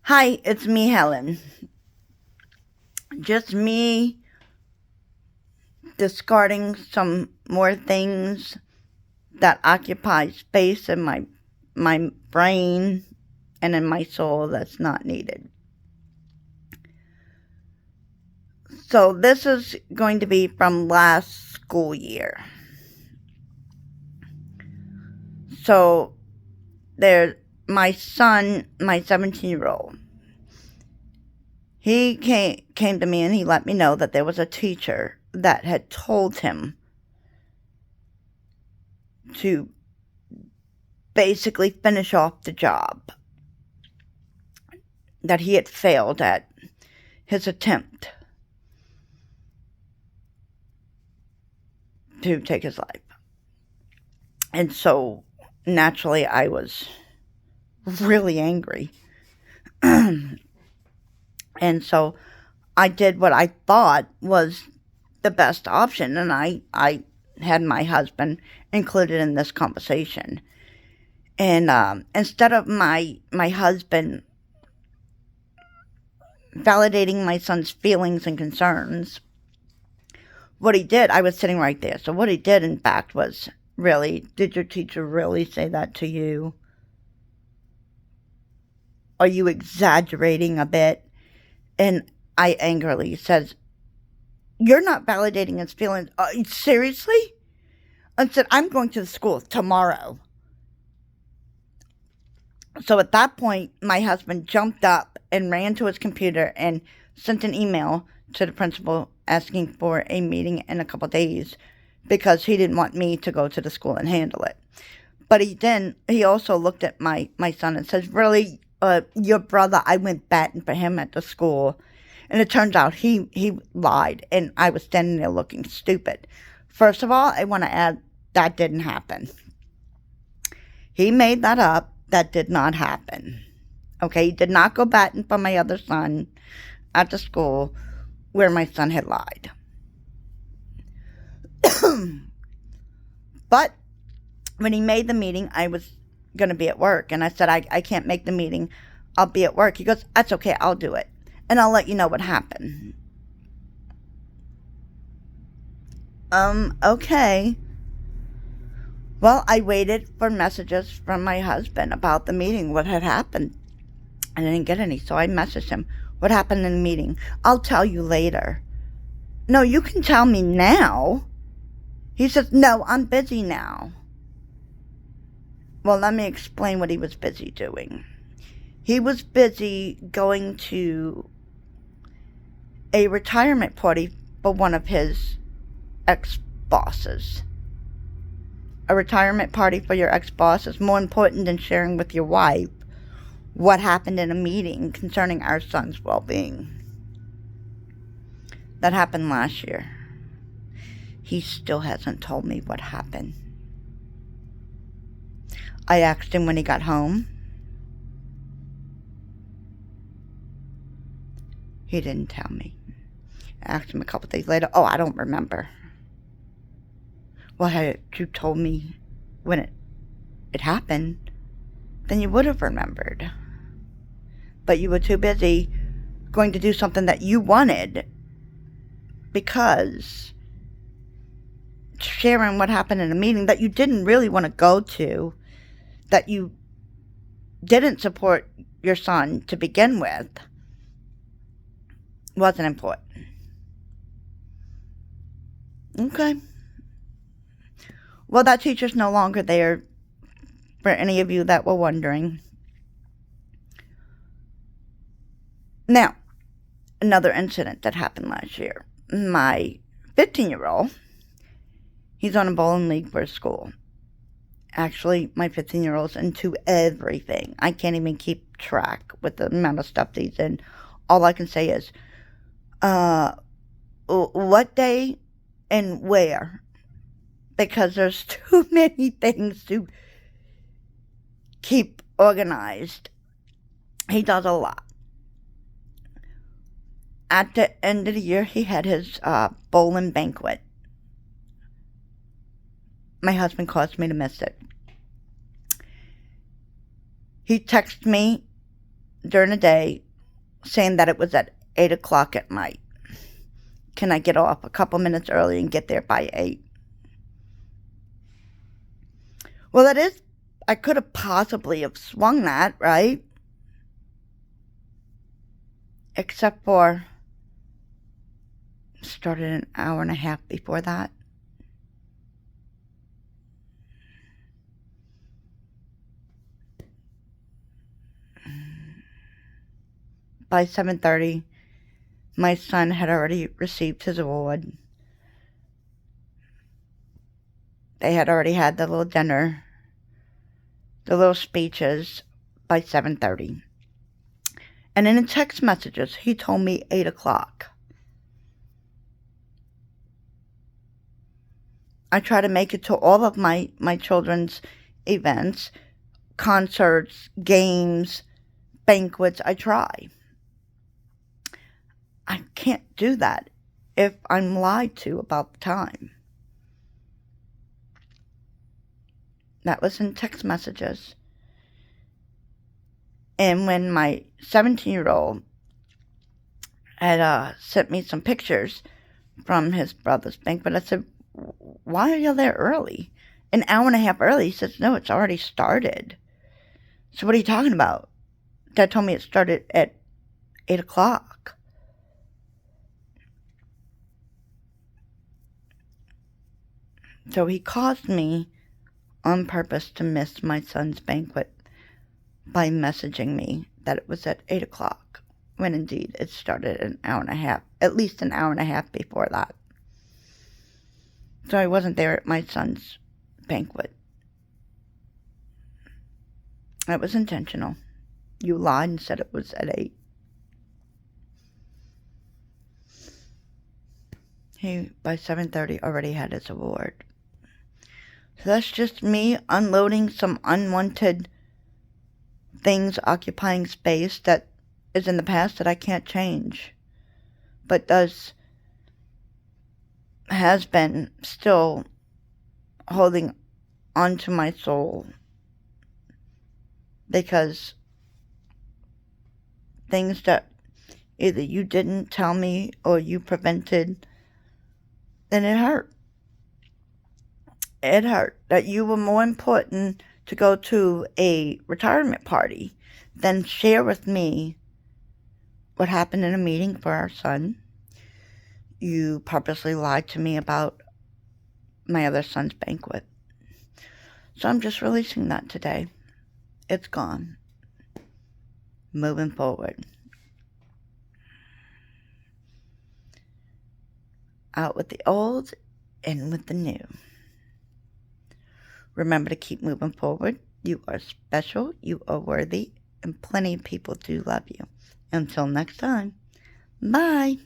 Hi, it's me, Helen. Just me discarding some more things that occupy space in my brain and in my soul that's not needed. So this is going to be from last school year. So there's my son, my 17-year-old. He came to me and he let me know that there was a teacher that had told him to basically finish off the job, that he had failed at his attempt to take his life. And so naturally I was really angry. And so I did what I thought was the best option, and I had my husband included in this conversation. And instead of my husband validating my son's feelings and concerns, what he did, I was sitting right there. So what he did, in fact, was, really, did your teacher really say that to you? Are you exaggerating a bit? And I angrily says, you're not validating his feelings. Seriously? I said, I'm going to the school tomorrow. So at that point, my husband jumped up and ran to his computer and sent an email to the principal asking for a meeting in a couple days because he didn't want me to go to the school and handle it. But he also looked at my son and says, really, your brother, I went batting for him at the school. And it turns out he lied, and I was standing there looking stupid. First of all, I want to add, that didn't happen. He made that up. That did not happen. Okay, he did not go batting for my other son at the school where my son had lied. But when he made the meeting, I was going to be at work, and I said, I can't make the meeting. I'll be at work. He goes, that's okay, I'll do it, and I'll let you know what happened. Okay. Well, I waited for messages from my husband about the meeting, what had happened. I didn't get any, so I messaged him, what happened in the meeting? I'll tell you later. No, you can tell me now. He says, no, I'm busy now. Well, let me explain what he was busy doing. He was busy going to a retirement party for one of his ex-bosses. A retirement party for your ex-boss is more important than sharing with your wife what happened in a meeting concerning our son's well-being. That happened last year. He still hasn't told me what happened. I asked him when he got home. He didn't tell me. I asked him a couple days later. Oh, I don't remember. Well, had you told me when it happened, then you would have remembered. But you were too busy going to do something that you wanted, because sharing what happened in a meeting that you didn't really want to go to, that you didn't support your son to begin with, wasn't important. Okay. Well, that teacher's no longer there, for any of you that were wondering. Now, another incident that happened last year. My 15-year-old, he's on a bowling league for school. Actually, my 15-year-old's into everything. I can't even keep track with the amount of stuff he's in. All I can say is, what day and where? Because there's too many things to keep organized. He does a lot. At the end of the year, he had his bowling banquet. My husband caused me to miss it. He texted me during the day saying that it was at 8 o'clock at night. Can I get off a couple minutes early and get there by 8? Well, I could have possibly have swung that, right? Except for started an hour and a half before that. By 7:30, my son had already received his award. They had already had the little dinner, the little speeches by 7:30. And in the text messages, he told me 8 o'clock. I try to make it to all of my children's events, concerts, games, banquets. I try. I can't do that if I'm lied to about the time. That was in text messages. And when my 17-year-old had sent me some pictures from his brother's banquet, I said, why are you there early? An hour and a half early? He says, no, it's already started. So what are you talking about? Dad told me it started at 8 o'clock. So he caused me on purpose to miss my son's banquet by messaging me that it was at 8 o'clock, when indeed it started an hour and a half, at least an hour and a half before that. So I wasn't there at my son's banquet. It was intentional. You lied and said it was at 8. He, by 7:30, already had his award. So that's just me unloading some unwanted things occupying space that is in the past that I can't change, but has been still holding onto my soul, because things that either you didn't tell me or you prevented, then it hurt. It hurt that you were more important to go to a retirement party than share with me what happened in a meeting for our son. You purposely lied to me about my other son's banquet. So I'm just releasing that today. It's gone. Moving forward. Out with the old, in with the new. Remember to keep moving forward. You are special, you are worthy, and plenty of people do love you. Until next time, bye.